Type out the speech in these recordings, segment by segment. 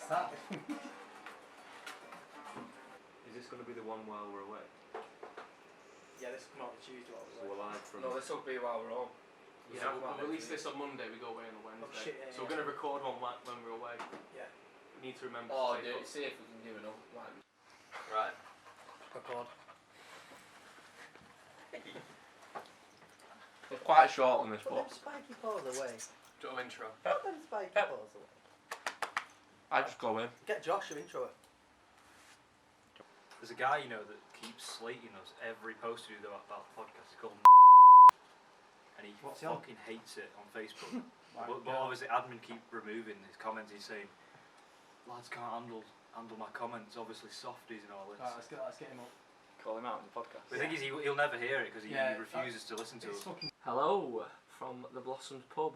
Started. Is this going to be the one while we're away? Yeah, this will come out on Tuesday. So we're live from... No, this will be while we're home. Yeah, we'll release this on Monday, we go away on a Wednesday. Oh, shit, yeah, so we're going to record one when we're away. Yeah. We need to remember Oh, to dude, take see if we can do enough. Right. Record. It's quite a short one, this Put them spiky paws away. Little intro. Put them spiky paws away. I just go in. Get Josh to intro it. There's a guy, that keeps slating us every post we do about the podcast. He's called and he What's he on? fucking hates it on Facebook. but obviously admin keep removing his comments. He's saying, lads can't handle my comments, obviously softies and all this. Right, let's get him up. Call him out in the podcast. The thing is, he'll never hear it because he refuses to listen to us. Hello from the Blossoms pub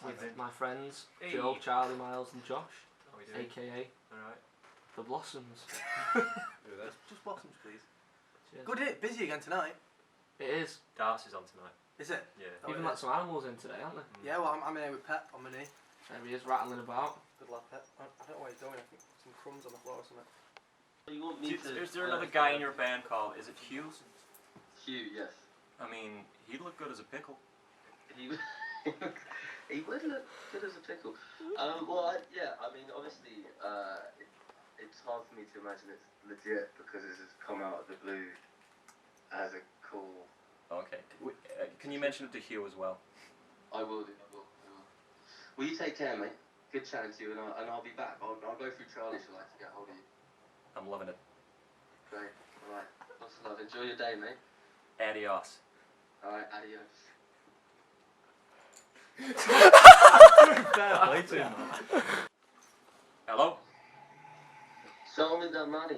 with my friends Joe, Charlie, Miles and Josh, How are we doing? aka Alright. the Blossoms. Just blossoms, please. Cheers. Good, isn't it? Busy again tonight. It is. Darts is on tonight. Is it? Yeah. Even it like is. some animals in today, aren't there? Yeah, well, I'm in here with Pep on my knee. There he is rattling about. Good lad, Pep. I don't know what he's doing. I think some crumbs on the floor or something. You want me to... Is there another guy in your band called, is it Hugh? Hugh, yes. I mean, he'd look good as a pickle. He would he would look good as a pickle. Well, I mean, obviously, it's hard for me to imagine it's legit because this has come out of the blue as a cool... Okay. Can you mention it to Hugh as well? I will do, I will. Will you take care, mate? Good chatting to you, and I'll be back. I'll go through Charlie, she'll like to get hold of you. I'm loving it. Great, alright. Lots of love. Enjoy your day, mate. Adios. Alright, adios. Fair play to him, man. Hello? Show me the money.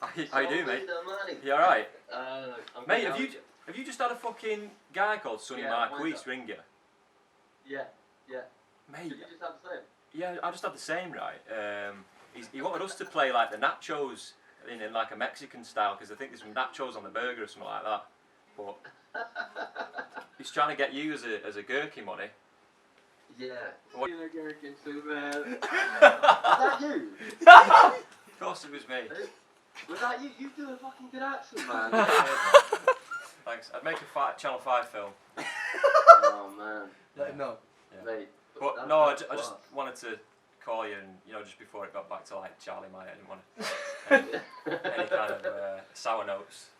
How you doing, Show me mate? the money. You alright? I'm Mate, good. have you just had a fucking guy called Sonny Yeah, Marquise ring you? Yeah. Mate, Did you just have the same? yeah, I just had the same, right? He wanted us to play like the nachos in like a Mexican style because I think there's some nachos on the burger or something like that. But he's trying to get you as a gherkin money. Yeah. What? You're American too, man. Was that you? Of course it was me. Was that you? You do a fucking good accent, man. Thanks. I'd make a Channel 5 film. Oh, man. Let him know. Yeah. Mate. But that's no, I class. just wanted to call you and, just before it got back to like Charlie Maya, I didn't want any kind of sour notes.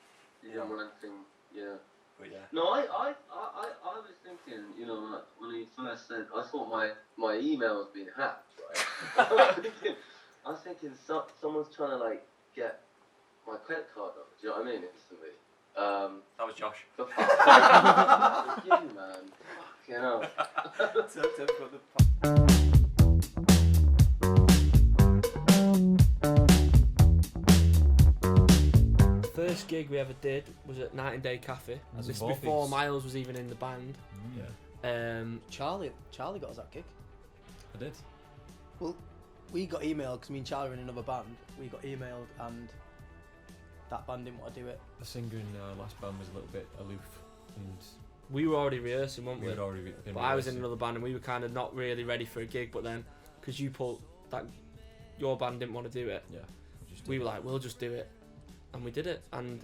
Yeah, one thing, yeah. But yeah. No, I was thinking, when he first said, I thought my email was being hacked, right? I was thinking someone's trying to, like, get my credit card number, do you know what I mean, instantly. That was Josh. But fuck you, man. Fucking hell. First gig we ever did was at Night and Day Cafe. That's This in is before Balfies. Miles was even in the band. Yeah, Charlie got us that gig. I did. Well, we got emailed because me and Charlie were in another band. We got emailed and that band didn't want to do it. The singer in our last band was a little bit aloof, and We were already rehearsing, weren't we we? had already been But I was in rehearsing. another band and we were kind of not really ready for a gig, but then because you pulled that, your band didn't want to do it. Yeah, just We did were it. like, we'll just do it, and we did it. And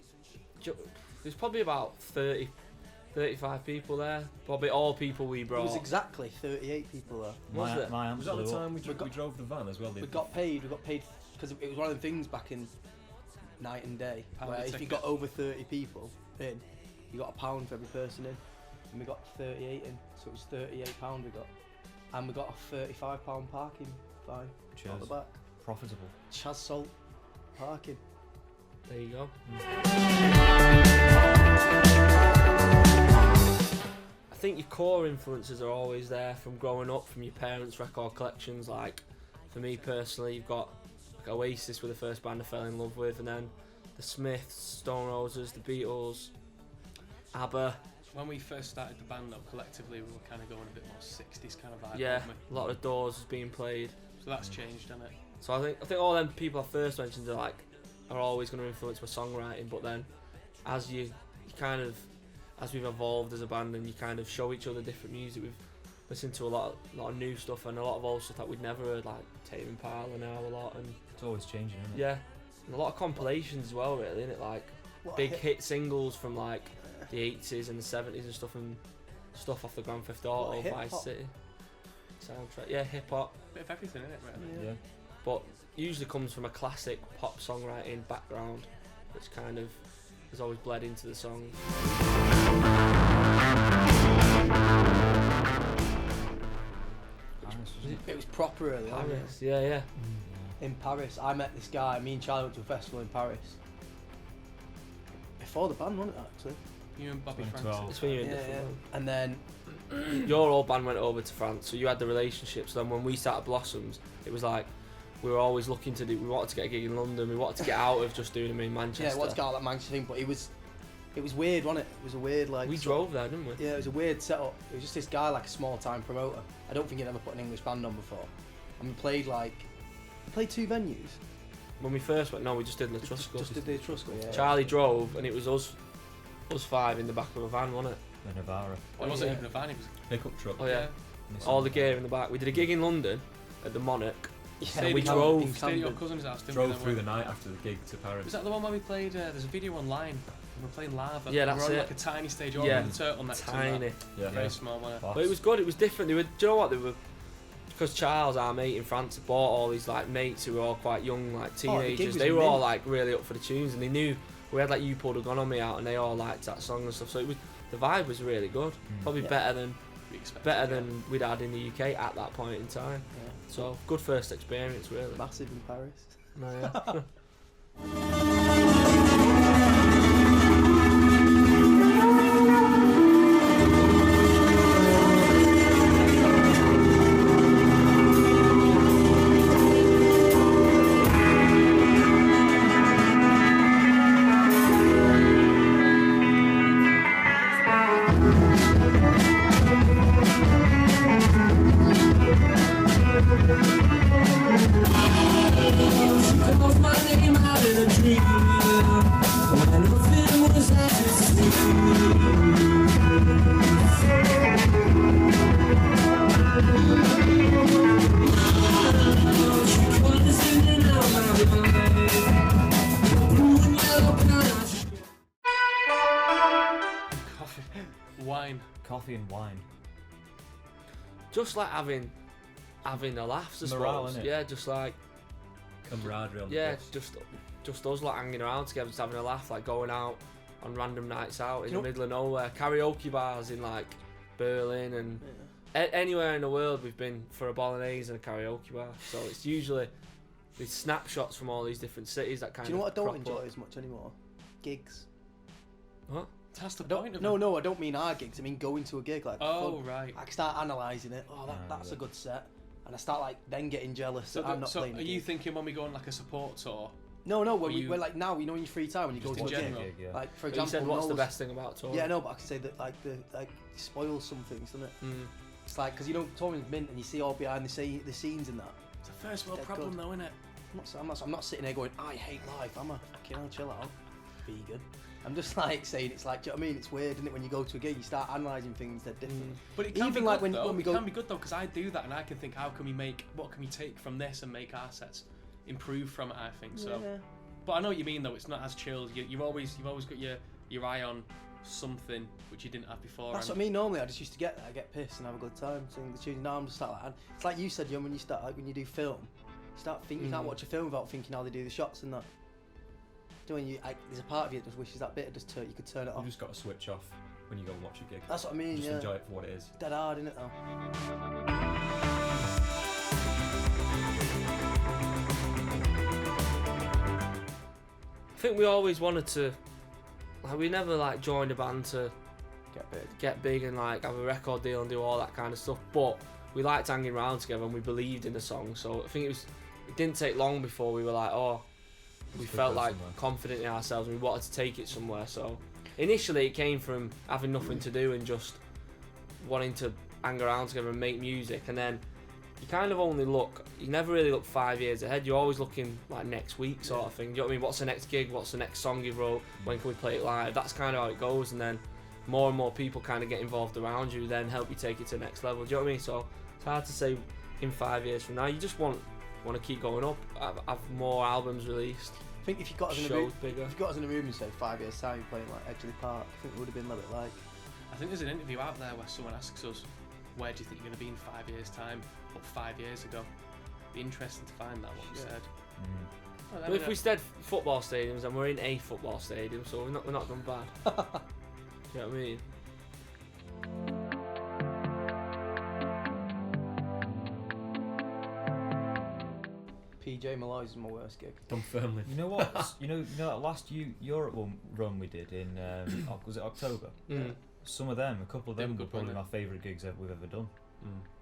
there's probably about 35 people there. Probably all people we There brought. was exactly 38 people there. Was there? My Was that the time we drove the van as well? We got paid because it was one of the things back in Night and Day Pound where a if you ticket. got over 30 people in, you got £1 for every person in, and we got 38 in, so it was £38 we got, and we got a £35 parking fine Cheers. on the back. Profitable. Chas Salt parking. There you go. I think your core influences are always there from growing up, from your parents' record collections. Like, for me personally, you've got like Oasis were the first band I fell in love with, and then the Smiths, Stone Roses, the Beatles, ABBA. When we first started the band, though, collectively, we were kind of going a bit more 60s kind of vibe. Yeah, weren't a lot of Doors was being played. we? So that's changed, hasn't it? So I think all them people I first mentioned are always going to influence my songwriting. But then, as we've evolved as a band and you kind of show each other different music, we've listen to a lot of new stuff and a lot of old stuff that we'd never heard, like Tame Impala now a lot, and It's always changing, isn't it? yeah, and a lot of compilations as well, really, isn't it? Like What a big hit singles from like the 80s and the 70s and stuff off the Grand Theft Auto, What, hip Vice hop? City soundtrack. Yeah, hip hop, Bit of everything, isn't it? Really? Yeah. but usually comes from a classic pop songwriting background, which kind of has always bled into the songs. It was proper early on. Paris, yeah. In Paris, I met this guy. Me and Charlie went to a festival in Paris. Before the band, wasn't it, actually? You and Bobby 2012. Francis. It's when you're in Yeah, different ones. And then Your old band went over to France, so you had the relationships. Then when we started Blossoms, it was like we were always looking to do. We wanted to get a gig in London. We wanted to get out of just doing them in Manchester. yeah, what's got that Manchester thing? But it was weird, wasn't it? It was a weird like. We sort drove there, didn't we? of- Yeah, it was a weird setup. It was just this guy, like a small time promoter. I don't think he'd ever put an English band on before. And we played 2 venues. When we first went, no, we just did the Etrusco. Just did the Etrusco, yeah. Charlie drove, and it was us 5 in the back of a van, wasn't it? The Navara. Well, it wasn't yeah. even a van, it was Pickup truck. Oh yeah, Nissan. all the gear in the back. We did a gig in London at the Monarch. Yeah, Stayed we in drove- Camden, stayed at your Camden. cousin's house, didn't we? Drove then, through the weren't night after the gig to we? Paris. Was that the one where we played, there's a video online, we were playing Lava. Yeah, we that's were on it. like a tiny stage over Yeah, the turtlenecks. Tiny. Yeah. Very small, wasn't it? Class. But it was good. It was different. They were. Do you know what they were? Because Charles, our mate in France, had bought all these like mates who were all quite young, like the gig teenagers. was They were all mint. like really up for the tunes, and they knew we had like "You Pulled a Gun on Me" out, and they all liked that song and stuff. So it was the vibe was really good. Probably Yeah. We expected, better yeah. than we'd had in the UK at that point in time. Yeah. So good first experience, really. Massive in Paris. No, yeah. Coffee, wine. Coffee and wine. Just like having a laugh, I Morale, suppose. innit? Yeah, just like Camaraderie on the yeah, bus. just us like hanging around together, just having a laugh, like going out on random nights out in You the know- middle of nowhere, karaoke bars in like Berlin and anywhere in the world we've been for a bolognese and a karaoke bar. So it's usually these snapshots from all these different cities that kind Do you know of what I don't crop enjoy up. as much anymore? Gigs. What? That's the I don't, point of no, it. no, I don't mean our gigs. I mean going to a gig. Like, Oh, fun. right. I can start analysing it. Oh, that's yeah. a good set. And I start like then getting jealous So, that I'm not so playing. are the you gig. thinking when we go on like a support tour? No, when Or you- we're like now, in your free time when you Just go to in a general? gig. Yeah. Like for But you example, said what's the Noel's- best thing about touring? Yeah, no, but I can say that like spoils some things, doesn't it? Mm. It's like because touring's mint and you see all behind the scenes and that. It's a first world Dead problem good. though, isn't it? I'm not sitting there going, I hate life. I'm a chill out, vegan. I'm just like saying it's like, do you know what I mean? It's weird, isn't it? When you go to a gig, you start analysing things. They're different. But it can Even be like good when though. we It go, can be good though because I do that and I can think, what can we take from this and make our sets improve from it? I think so. Yeah. But I know what you mean though. It's not as chilled. You've always got your eye on something which you didn't have before. That's what I mean. Normally, I just used to get pissed and have a good time singing the tunes. Now I'm just like, it's like you said, Jon, when you start when you do film, you start thinking you can't watch a film without thinking how they do the shots and that. Doing there's a part of you that just wishes that bit of just you could turn it off. You've just got to switch off when you go and watch a gig. That's what I mean. Just Yeah. enjoy it for what it is. Dead hard, isn't it though? I think we always wanted to, like, we never like joined a band to get big and like have a record deal and do all that kind of stuff. But we liked hanging around together and we believed in the song. So I think it didn't take long before we were like, we Let's felt go like somewhere. confident in ourselves and we wanted to take it somewhere. So initially it came from having nothing to do and just wanting to hang around together and make music. And then you kind of you never really look 5 years ahead. You're always looking like next week sort of thing. Do you know what I mean? What's the next gig? What's the next song you wrote? When can we play it live? That's kind of how it goes. And then more and more people kind of get involved around you, then help you take it to the next level. Do you know what I mean? So it's hard to say in 5 years from now. You just want to keep going up, have more albums released. I think if you got us in a Shows room, bigger. if you got us in a room and say 5 years time, you're playing like Edgeley Park, I think it would have been a little bit like. I think there's an interview out there where someone asks us, where do you think you're going to be in 5 years' time? But 5 years ago. Be interesting to find that what we said. Well, But if we said football stadiums, and we're in a football stadium, so we're not done bad. Do you know what I mean? PJ Malloy's my worst gig. Done firmly. You know what? you know that last Europe run we did in was it October? Mm. Some of them, a couple of They them were were good, probably weren't my favourite gigs we've ever done.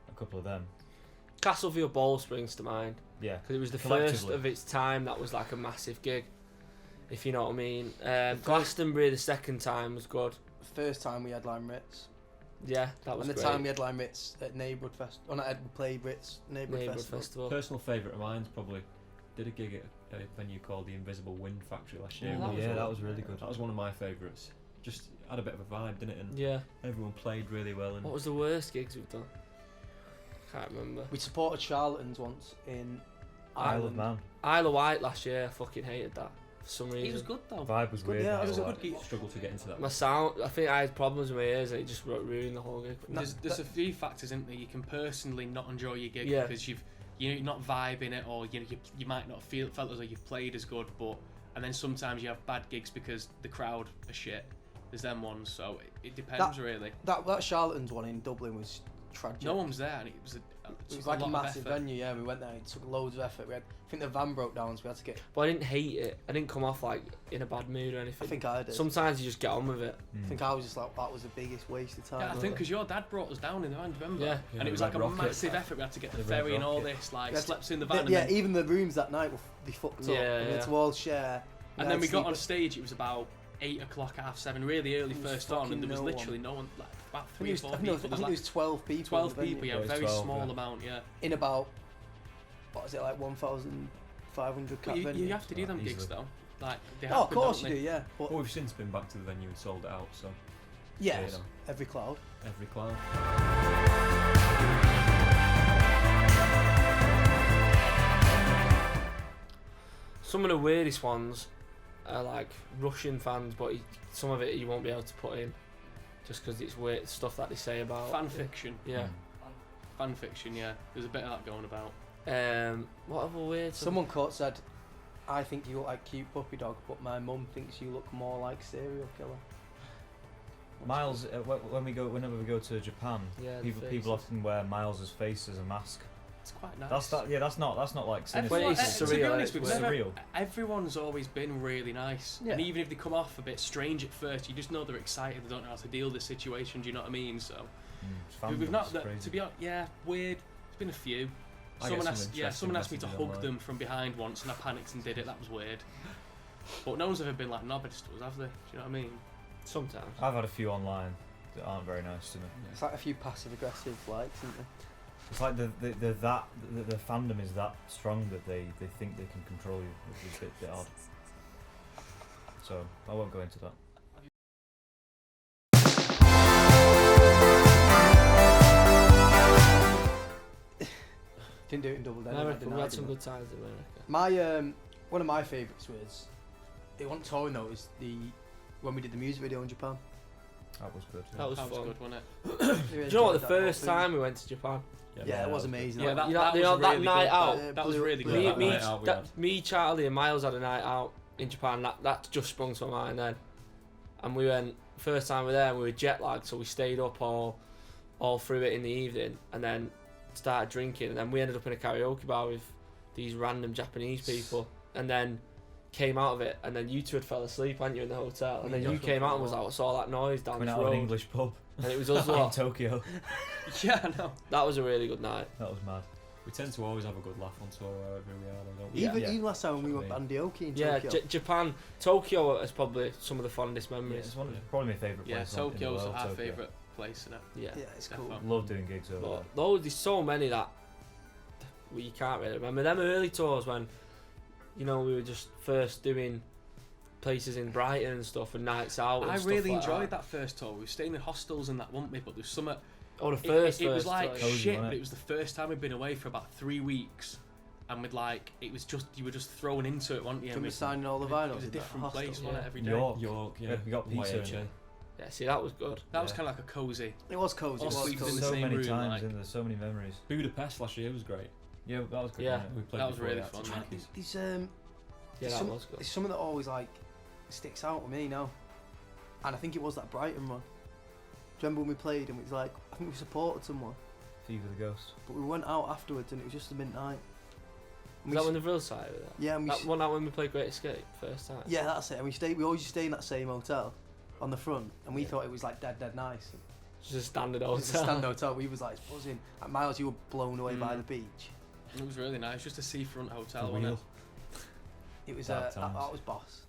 A couple of them. Castlefield Bowl springs to mind Yeah. because it was the first Collectively. of its time that was like a massive gig, if you know what I mean. Glastonbury the second time was good. First time we headlined Ritz. Yeah, that was And the great. time we headlined Ritz at Neighbourhood Fest. Oh, not we played Ritz Neighbourhood Neighbourhood Festival. Festival. Personal favourite of mine's probably did a gig at a venue called the Invisible Wind Factory last year. Yeah, that was really good. That was one of my favourites. Just had a bit of a vibe, didn't it? And Yeah. everyone played really well. And What was the worst gigs we've done? Can't remember. We supported Charlatans once in Isle of Ireland. Man. Isle of Wight last year, I fucking hated that for some reason. He was good though. Vibe was Good, weird. yeah, Isle it was of a Wight. good gig. struggled to get into that. My sound, I think I had problems with my ears and it just ruined the whole gig. There's a few factors, isn't there? You can personally not enjoy your gig Yeah. because you're not vibing it, or you might not felt as though you've played as good. And then sometimes you have bad gigs because the crowd are shit. There's them ones, so it depends really. That Charlatans one in Dublin was tragic. No one was there, and it was It was like a massive venue, yeah. We went there, it took loads of effort. I think the van broke down, so we had to get. But I didn't hate it. I didn't come off like in a bad mood or I anything. think I did. Sometimes you just get on with it. I think I was just like, that was the biggest waste of time. Yeah, I think because your dad brought us down in the van, do you remember? Yeah. And it was the like a Red Rocket. massive effort. We had to get the The Red ferry and all Rocket. this, like We had to- slept in the van. yeah, and then, even the rooms that night were they fucked up. Yeah, We had yeah. to all share. and then we got on stage. It was about 8 o'clock, 7:30, really early There was first on, and there was fucking no literally no one. Like about I 3 or think 4 it people. was, I There was think like it was 12 people. 12 in the venue. people, yeah, It was very 12, small yeah. amount, yeah. In about, what was it, like 1,500 But cap venue. you have to do them gigs Easily. though. Like they Oh, of happen, course don't you they? do, yeah. But Well, we've since been back to the venue and sold it out, so yeah, you know. every cloud. every cloud. Some of the weirdest ones are like Russian fans, but some of it you won't be able to put in just because it's weird stuff that they say about Fanfiction. Yeah. Fanfiction, yeah. There's a bit of that going about. What other weird? Someone said, I think you look like cute puppy dog, but my mum thinks you look more like serial killer. Miles, whenever we go to Japan, Yeah, the people faces. often wear Miles's face as a mask. It's quite nice. That's not like sinister. Well, it's to be surreal, honest, it's we've never- surreal. everyone's always been really nice. Yeah. And even if they come off a bit strange at first, you just know they're excited, they don't know how to deal with the situation, do you know what I mean? So we've not, to be honest, yeah, weird. There's been a few. I get Someone some asked, interesting someone asked me to messages hug online. them from behind once, and I panicked and did it. That was weird. But no one's ever been like knobheads to us, have they? Do you know what I mean? Sometimes. I've had a few online that aren't very nice to me. It's like a few passive aggressive likes, isn't it? It's like the fandom is that strong that they think they can control you, which is a bit odd. So I won't go into that. Didn't do it in double decker. America, we had some good times in America. My one of my favourites was, it wasn't touring though, was when we did the music video in Japan. That was good. That was That was fun. good, wasn't it? Do you know what? The first time we went to Japan, Yeah, it was amazing. Yeah, Like, that you was know that really night good. out. That was really Blue- good. me, that me, night out we that, me, Charlie, and Miles had a night out in Japan. That just sprung to my mind then, and we went first time we were there. And we were jet lagged, so we stayed up all through it in the evening, and then started drinking. And then we ended up in a karaoke bar with these random Japanese people, and then came out of it. And then you two had fell asleep, hadn't you, in the hotel? And then Yeah. you came out and was like, "What's all that noise down Coming this out of an road?" English pub And it was us in lot. Tokyo. Yeah, I know. That was a really good night. That was mad. We tend to always have a good laugh on tour wherever we are, though, don't we? Yeah. even last time when we went Bandioki in Yeah, Tokyo. Japan, Tokyo is probably some of the fondest Yeah, memories. it's probably my favourite Yeah, place in the Tokyo's world. our Tokyo. favourite place, isn't it? Yeah. Yeah, it's cool. Definitely. Love doing gigs over there. But there's so many that you can't really remember. Them early tours when, we were just first doing places in Brighton and stuff and nights out. And I stuff really like enjoyed that first tour. We were staying in hostels and that, weren't we? But there's some. Oh, the first. It was like tour. Cozy, shit, wasn't but it? it was the first time we'd been away for about 3 weeks, and we'd like it was just you were just thrown into it, weren't you? Can we And sign all the it vinyls? was a in that different hostel? place, wasn't it? Yeah. Every day. York, yeah. we got pizza. YHA. Yeah, see, that was good. That was Yeah. kind of like a cozy. It was cozy. All It was sleeping in cozy. the So same many room, times, like- and there's so many memories. Budapest last year was great. Yeah, that was good. Yeah. wasn't it? We played That was before really that to fun, Jack. yeah. There's Yeah, that some, was good. there's something that always like sticks out with me now, and I think it was that Brighton run. Do you remember when we played and it was like I think we supported someone, Fever the Ghost. but we went out afterwards and it was just a midnight. Was And we that s- when the real side of that? yeah, and we That s- one night when we played Great Escape first time. yeah, that's it. And we always stay in that same hotel on the front, and we Yeah. thought it was like dead nice. Just a standard It was a hotel. stand hotel. We was like buzzing. At Miles, you were blown away by Mm. the beach. It was really nice, just a seafront hotel, The wasn't wheel. It was Dark that times. was boss.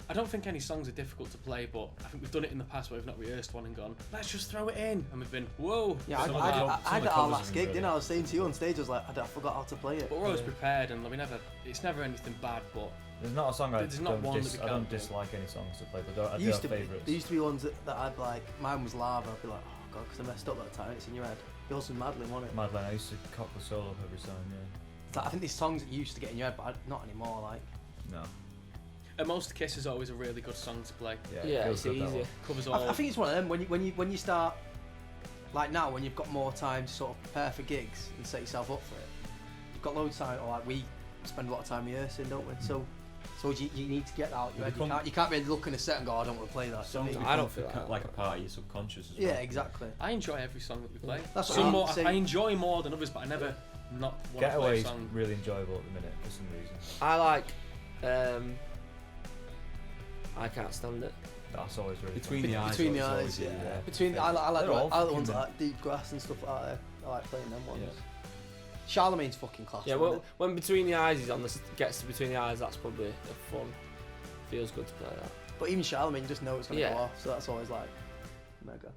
I don't think any songs are difficult to play, but I think we've done it in the past where we've not rehearsed one and gone, let's just throw it in, and we've been, whoa. Yeah, Some I of the did covers our have last been gig, didn't I? really- I was saying to you on stage, I was like, I forgot how to play it. But we're always Yeah. prepared, and it's never anything bad, but There's not a song There's not one that we I don't can't do. dislike any songs to play, but I do Used have to be, favourites. there used to be ones that I'd like. Mine was Lava. I'd be like, oh god, because I messed up that time. It's in your head. Yours was Madeline, wasn't it? Madeleine, I used to cock the solo up every time, It's like, I think these songs that you used to get in your head, but not anymore. Like, yeah. No. at most Kiss is always a really good song to play. Yeah, Yeah, feels it's good, that easier. one. Covers all. I think it's one of them when you start, like now when you've got more time to sort of prepare for gigs and set yourself up for it. You've got loads of time, or like we spend a lot of time rehearsing, don't we? So you need to get that out your head. You can't really look in a set and go, I don't want to play that. Songs Do you know what I mean? I don't become feel that. like a part of your subconscious as well. Yeah, exactly. I enjoy every song that we play. That's what Some I'm more, saying. I enjoy more than others, but I never not want to play a Getaway's song. really enjoyable at the minute for some reason. I like. I can't stand it. That's always really Between fun. the eyes. Between the is always eyes, easy, yeah. Between I like They're all the fucking ones mint. like Deep Grass and stuff like that. I like playing them ones. Yeah. Charlemagne's fucking class. Yeah, isn't well, it? when Between the Eyes is on gets to Between the Eyes, that's probably a fun. Feels good to play that. But even Charlemagne, you just know it's gonna Yeah. go off, so that's always like mega.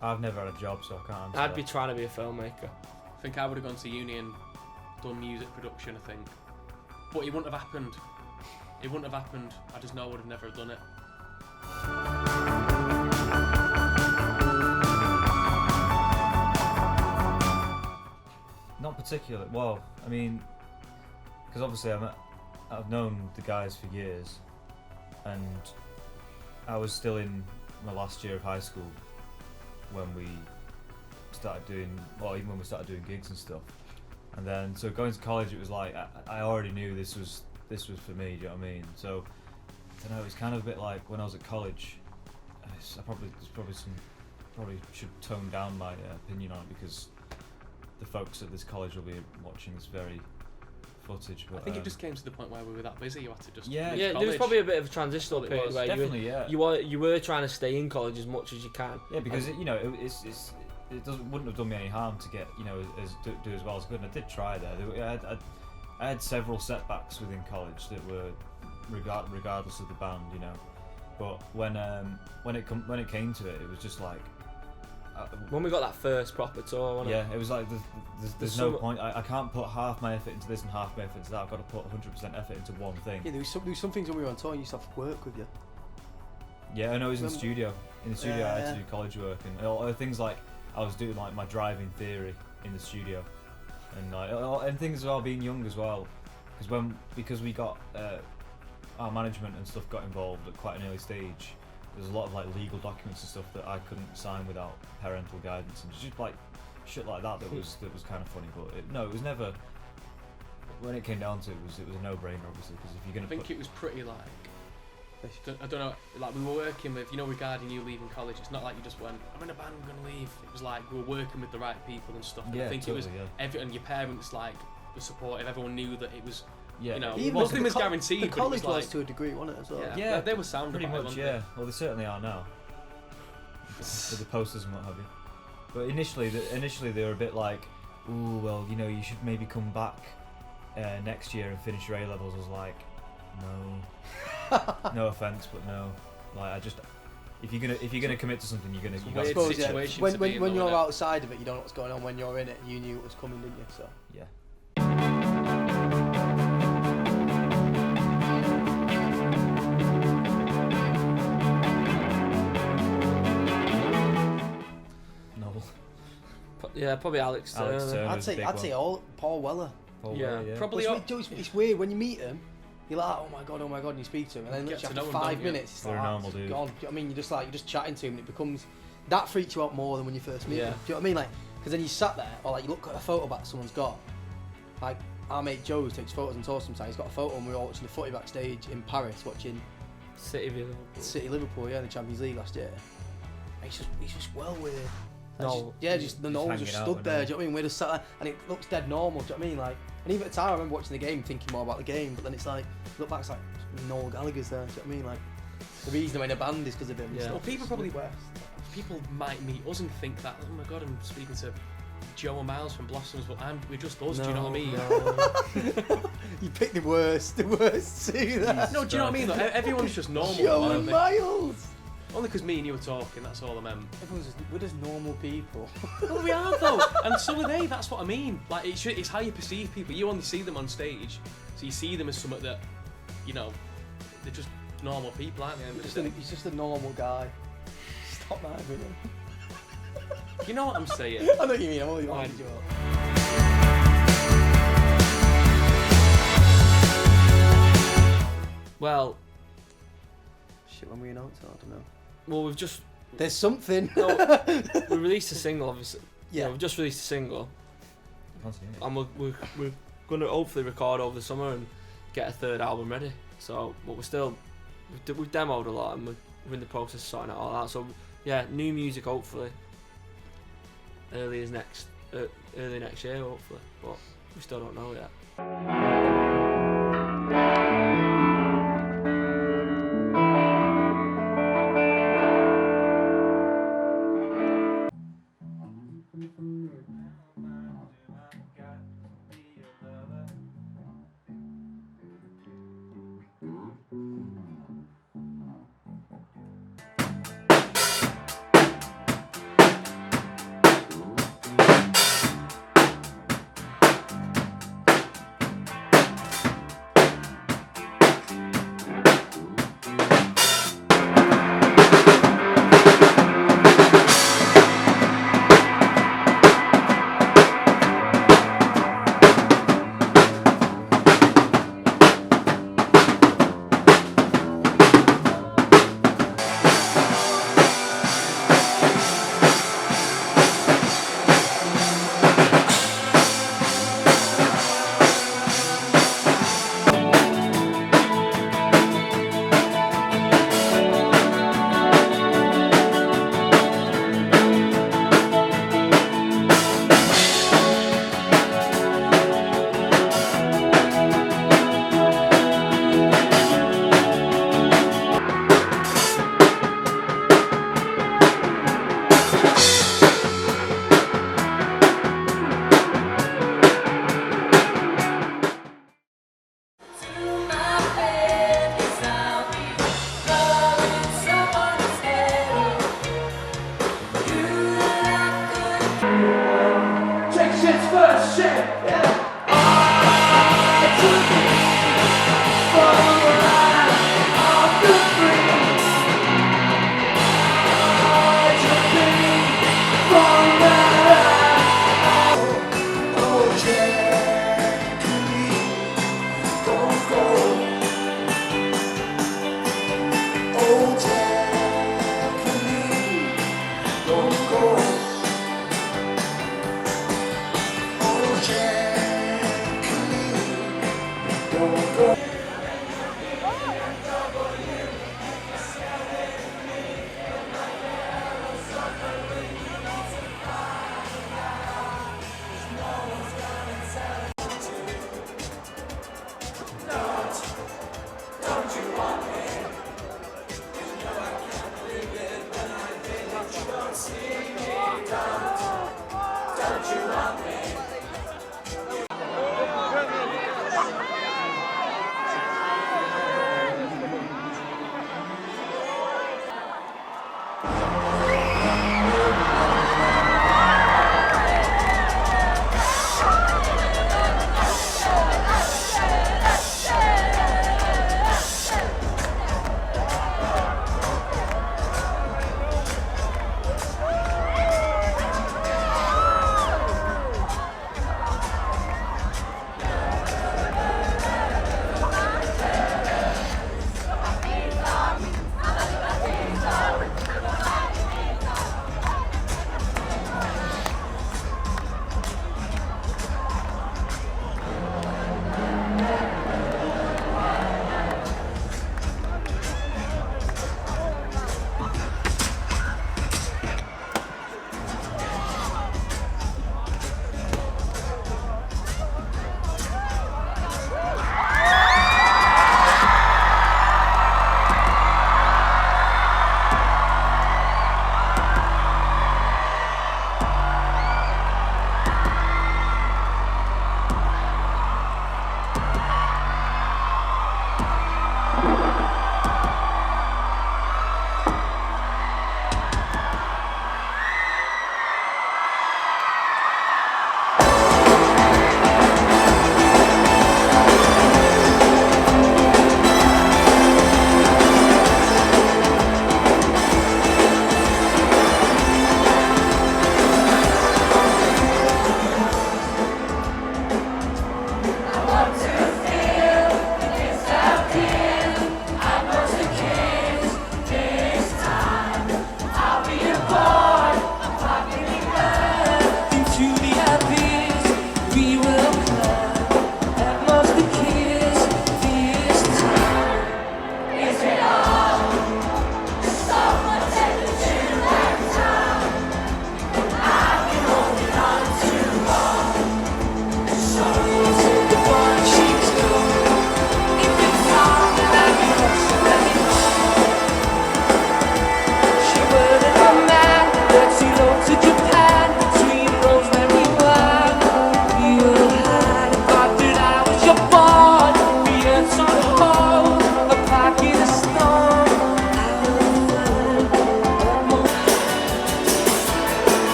I've never had a job, so I can't answer I'd be that. trying to be a filmmaker. I think I would have gone to uni and done music production, I think. But it wouldn't have happened. It wouldn't have happened. I just know I would have never done it. Not particularly. Well, I mean, because obviously I've known the guys for years, and I was still in my last year of high school when we started doing, well, even when we started doing gigs and stuff. And then, so going to college, it was like I already knew this was for me. Do you know what I mean? So I don't know. It's kind of a bit like when I was at college. Probably should tone down my opinion on it because the folks at this college will be watching this very footage. But I think it just came to the point where we were that busy, you had to just Yeah. leave Yeah, there was college. probably a bit of a transitional Well, it period was. where definitely, yeah. you were trying to stay in college as much as you can. Yeah, because it wouldn't have done me any harm to get do as well as good. And I did try there. I had several setbacks within college that were regardless of the band, you know. But when it came to it, it was just like. When we got that first proper tour, wasn't Yeah, it was like there's no some- point. I can't put half my effort into this and half my effort into that. I've got to put 100% effort into one thing. Yeah, there was some things when we were on tour. You used to have to work with you. Yeah, I know it was in the Remember- studio. In the studio, I had Yeah. to do college work and all things like I was doing like my driving theory in the studio, and things about being young as well, because we got our management and stuff got involved at quite an early stage. There's a lot of like legal documents and stuff that I couldn't sign without parental guidance and just like shit like that was kind of funny. But it was never. When it came down to it, was a no-brainer obviously because if you're I gonna think put it was pretty like I don't know, like we were working with, regarding you leaving college, it's not like you just went, I'm in a band, I'm going to leave. It was like we were working with the right people and stuff. And Yeah, I think totally, and your parents like were supportive, everyone knew that it was, Even nothing the was guaranteed, The but it college was like, to a degree, wasn't it, as well? yeah, they were sound pretty about it, much, weren't yeah. Well, they certainly are now. With the posters and what have you. But initially they were a bit like, ooh, well, you should maybe come back next year and finish your A levels. I was like, no, no offense, but no. Like, if you're gonna commit to something, you're gonna. Weird suppose, situation When, to be in, when though, you're innit? outside of it, you don't know what's going on. When you're in it, you knew it was coming, didn't you? So Yeah. Noel. Yeah, probably Alex Turner. Alex Turner. I'd say all Paul Weller. Paul Yeah. Weller, Probably. It's weird when you meet him. You're like, oh my god, and you speak to him, and then Get literally to after know him, 5 don't you? minutes, it's They're like, a normal it's dude. gone. Do you know what I mean? You're just chatting to him, and it becomes that freaks you out more than when you first meet Yeah. him. Do you know what I mean? Like, because then you sat there, or like you look at a photo back someone's got. Like our mate Joe who takes photos and tours sometimes. He's got a photo, and we were all watching the footy backstage in Paris, watching City of Liverpool. City Liverpool, the Champions League last year. And he's just well with it. No, Just the nose hanging just out stood with there. Noel. Do you know what I mean? We're just sat there, and it looks dead normal. Do you know what I mean? Like, and even at the time, I remember watching the game, thinking more about the game. But then it's like, look back, it's like Noel Gallagher's there. Do you know what I mean? Like, the reason I'm in a band is because of him. and Yeah. stuff. Well, people probably West. people might meet us and think that, oh my god, I'm speaking to Joe and Miles from Blossoms, but we're just us. Do you know what I mean? No. You picked the worst two there. No, do you know what I mean? Though? Everyone's just normal. Joe aren't and they? Miles. Only because me and you were talking. That's all I meant. We're just normal people. Well, we are though, and so are they. That's what I mean. Like it's how you perceive people. You only see them on stage, so you see them as something that, they're just normal people, aren't they? He's just a normal guy. Stop that, everyone. You know what I'm saying? I know what you mean. I'm only lying to you. Well, Shit, when we announced it, I don't know. we've just There's something. we released a single, obviously. Yeah. We've just released a single, Can't see it. and we're gonna hopefully record over the summer and get a third album ready. So, but we've demoed a lot, and we're in the process of sorting out all that. So, yeah, new music hopefully early next year, hopefully, but we still don't know yet.